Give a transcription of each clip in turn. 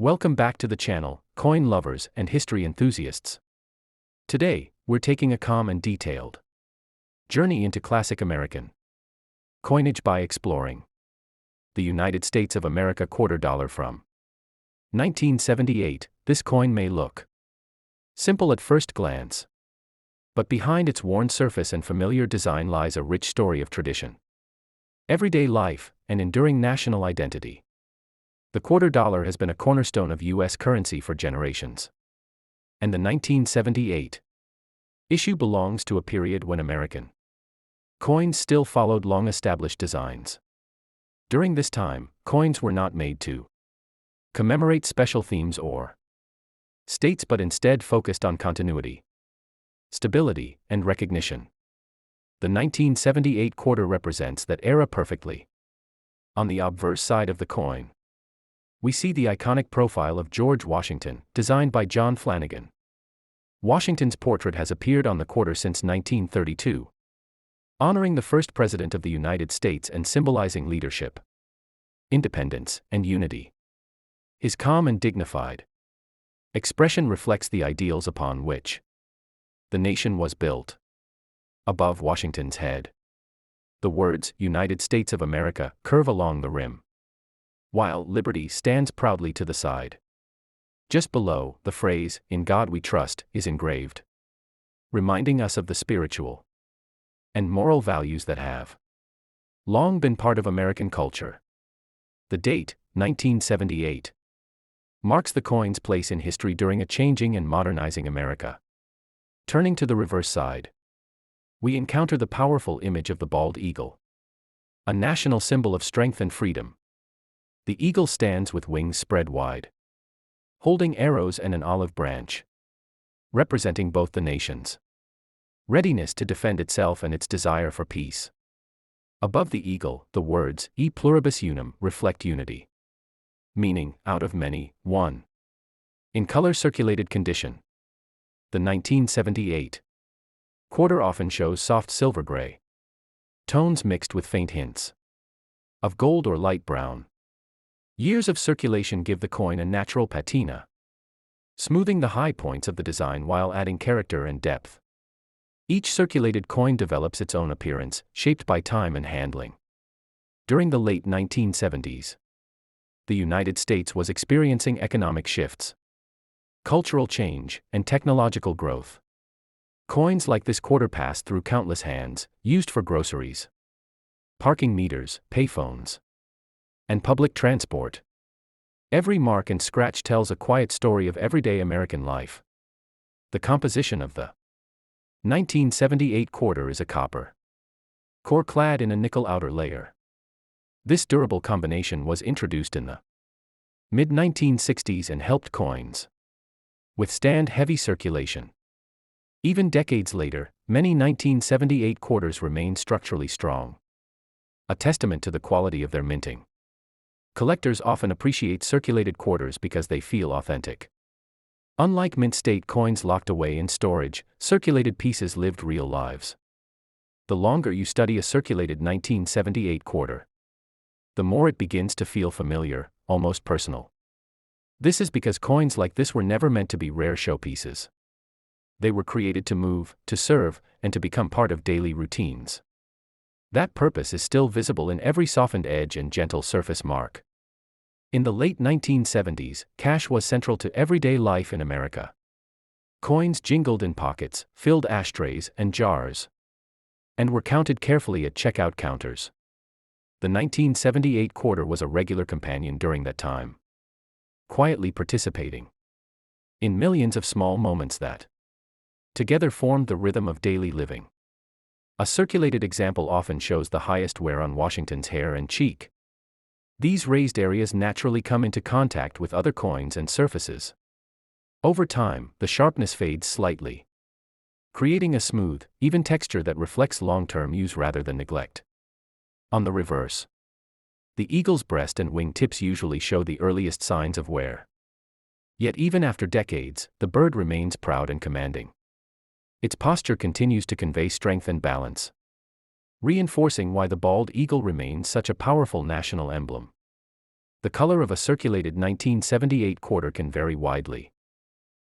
Welcome back to the channel, coin lovers and history enthusiasts. Today, we're taking a calm and detailed journey into classic American coinage by exploring the United States of America $quarter from 1978. This coin may look simple at first glance, but behind its worn surface and familiar design lies a rich story of tradition, everyday life, and enduring national identity. The $quarter has been a cornerstone of U.S. currency for generations. And the 1978 issue belongs to a period when American coins still followed long-established designs. During this time, coins were not made to commemorate special themes or states but instead focused on continuity, stability, and recognition. The 1978 quarter represents that era perfectly. On the obverse side of the coin, we see the iconic profile of George Washington, designed by John Flanagan. Washington's portrait has appeared on the quarter since 1932, honoring the first president of the United States and symbolizing leadership, independence, and unity. His calm and dignified expression reflects the ideals upon which the nation was built. Above Washington's head, the words "United States of America" curve along the rim, while "Liberty" stands proudly to the side. Just below, the phrase "In God We Trust" is engraved, reminding us of the spiritual and moral values that have long been part of American culture. The date, 1978, marks the coin's place in history during a changing and modernizing America. Turning to the reverse side, we encounter the powerful image of the bald eagle, a national symbol of strength and freedom. The eagle stands with wings spread wide, holding arrows and an olive branch, representing both the nation's readiness to defend itself and its desire for peace. Above the eagle, the words "E pluribus unum" reflect unity, meaning out of many, one. In color circulated condition, the 1978 quarter often shows soft silver gray tones mixed with faint hints of gold or light brown. Years of circulation give the coin a natural patina, smoothing the high points of the design while adding character and depth. Each circulated coin develops its own appearance, shaped by time and handling. During the late 1970s, the United States was experiencing economic shifts, cultural change, and technological growth. Coins like this quarter passed through countless hands, used for groceries, parking meters, payphones, and public transport. Every mark and scratch tells a quiet story of everyday American life. The composition of the 1978 quarter is a copper core clad in a nickel outer layer. This durable combination was introduced in the mid-1960s and helped coins withstand heavy circulation. Even decades later, many 1978 quarters remain structurally strong, a testament to the quality of their minting. Collectors often appreciate circulated quarters because they feel authentic. Unlike mint state coins locked away in storage, circulated pieces lived real lives. The longer you study a circulated 1978 quarter, the more it begins to feel familiar, almost personal. This is because coins like this were never meant to be rare showpieces. They were created to move, to serve, and to become part of daily routines. That purpose is still visible in every softened edge and gentle surface mark. In the late 1970s, cash was central to everyday life in America. Coins jingled in pockets, filled ashtrays and jars, and were counted carefully at checkout counters. The 1978 quarter was a regular companion during that time, quietly participating in millions of small moments that together formed the rhythm of daily living. A circulated example often shows the highest wear on Washington's hair and cheek. These raised areas naturally come into contact with other coins and surfaces. Over time, the sharpness fades slightly, creating a smooth, even texture that reflects long-term use rather than neglect. On the reverse, the eagle's breast and wing tips usually show the earliest signs of wear. Yet even after decades, the bird remains proud and commanding. Its posture continues to convey strength and balance, reinforcing why the bald eagle remains such a powerful national emblem. The color of a circulated 1978 quarter can vary widely.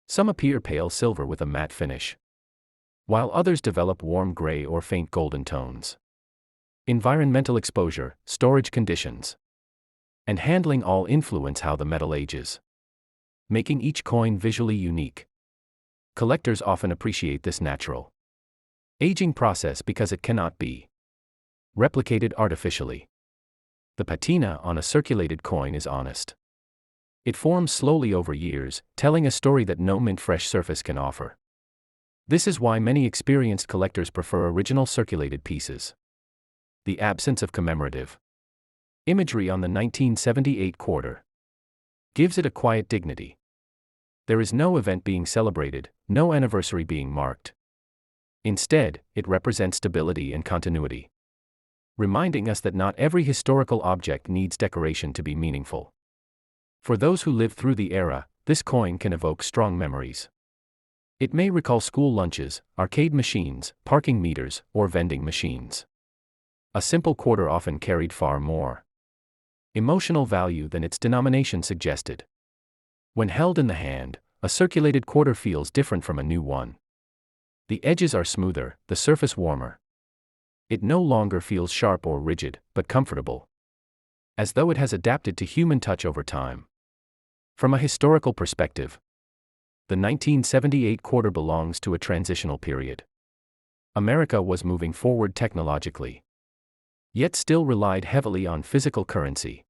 Some appear pale silver with a matte finish, while others develop warm gray or faint golden tones. Environmental exposure, storage conditions, and handling all influence how the metal ages, making each coin visually unique. Collectors often appreciate this natural aging process because it cannot be replicated artificially. The patina on a circulated coin is honest. It forms slowly over years, telling a story that no mint-fresh surface can offer. This is why many experienced collectors prefer original circulated pieces. The absence of commemorative imagery on the 1978 quarter gives it a quiet dignity. There is no event being celebrated, no anniversary being marked. Instead, it represents stability and continuity, reminding us that not every historical object needs decoration to be meaningful. For those who lived through the era, this coin can evoke strong memories. It may recall school lunches, arcade machines, parking meters, or vending machines. A simple quarter often carried far more emotional value than its denomination suggested. When held in the hand, a circulated quarter feels different from a new one. The edges are smoother, the surface warmer. It no longer feels sharp or rigid, but comfortable, as though it has adapted to human touch over time. From a historical perspective, the 1978 quarter belongs to a transitional period. America was moving forward technologically, yet still relied heavily on physical currency.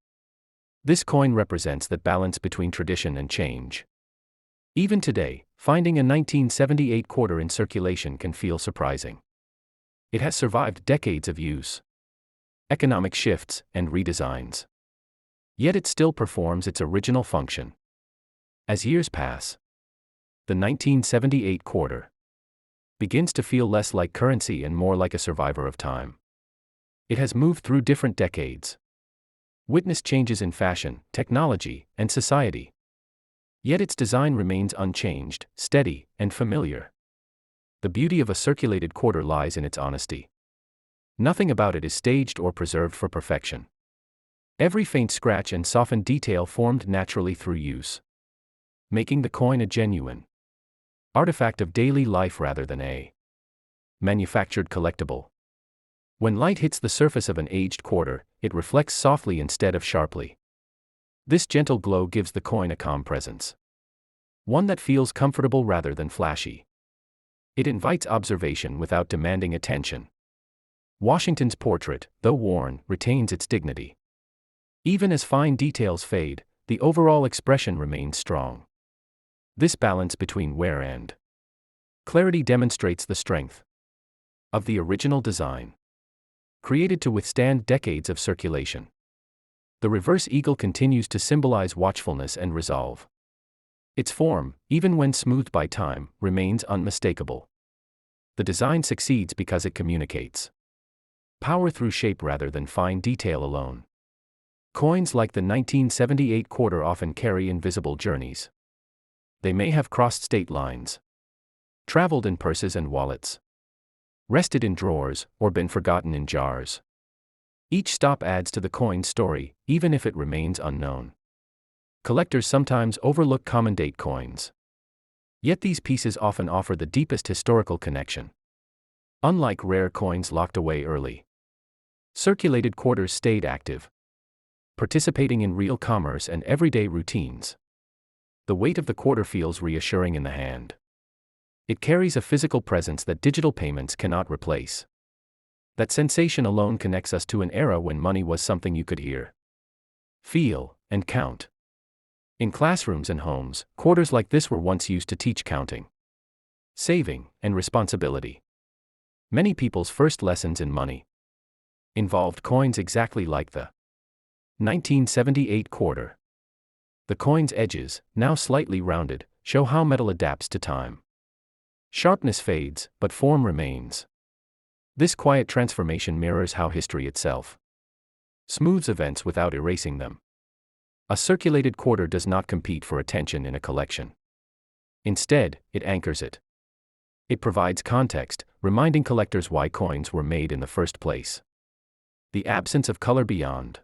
This coin represents that balance between tradition and change. Even today, finding a 1978 quarter in circulation can feel surprising. It has survived decades of use, economic shifts, and redesigns. Yet it still performs its original function. As years pass, the 1978 quarter begins to feel less like currency and more like a survivor of time. It has moved through different decades, witnessed changes in fashion, technology, and society. Yet its design remains unchanged, steady, and familiar. The beauty of a circulated quarter lies in its honesty. Nothing about it is staged or preserved for perfection. Every faint scratch and softened detail formed naturally through use, making the coin a genuine artifact of daily life rather than a manufactured collectible. When light hits the surface of an aged quarter, it reflects softly instead of sharply. This gentle glow gives the coin a calm presence, one that feels comfortable rather than flashy. It invites observation without demanding attention. Washington's portrait, though worn, retains its dignity. Even as fine details fade, the overall expression remains strong. This balance between wear and clarity demonstrates the strength of the original design, created to withstand decades of circulation. The reverse eagle continues to symbolize watchfulness and resolve. Its form, even when smoothed by time, remains unmistakable. The design succeeds because it communicates power through shape rather than fine detail alone. Coins like the 1978 quarter often carry invisible journeys. They may have crossed state lines, traveled in purses and wallets, rested in drawers, or been forgotten in jars. Each stop adds to the coin's story, even if it remains unknown. Collectors sometimes overlook common date coins. Yet these pieces often offer the deepest historical connection. Unlike rare coins locked away early, circulated quarters stayed active, participating in real commerce and everyday routines. The weight of the quarter feels reassuring in the hand. It carries a physical presence that digital payments cannot replace. That sensation alone connects us to an era when money was something you could hear, feel, and count. In classrooms and homes, quarters like this were once used to teach counting, saving, and responsibility. Many people's first lessons in money involved coins exactly like the 1978 quarter. The coin's edges, now slightly rounded, show how metal adapts to time. Sharpness fades, but form remains. This quiet transformation mirrors how history itself smooths events without erasing them. A circulated quarter does not compete for attention in a collection. Instead, it anchors it. It provides context, reminding collectors why coins were made in the first place. The absence of color beyond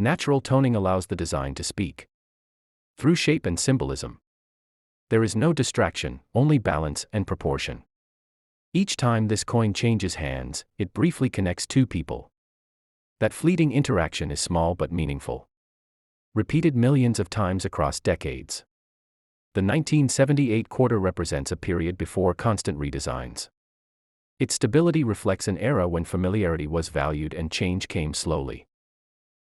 Natural toning allows the design to speak through shape and symbolism. There is no distraction, only balance and proportion. Each time this coin changes hands, it briefly connects two people. That fleeting interaction is small but meaningful. Repeated millions of times across decades. The 1978 quarter represents a period before constant redesigns. Its stability reflects an era when familiarity was valued and change came slowly.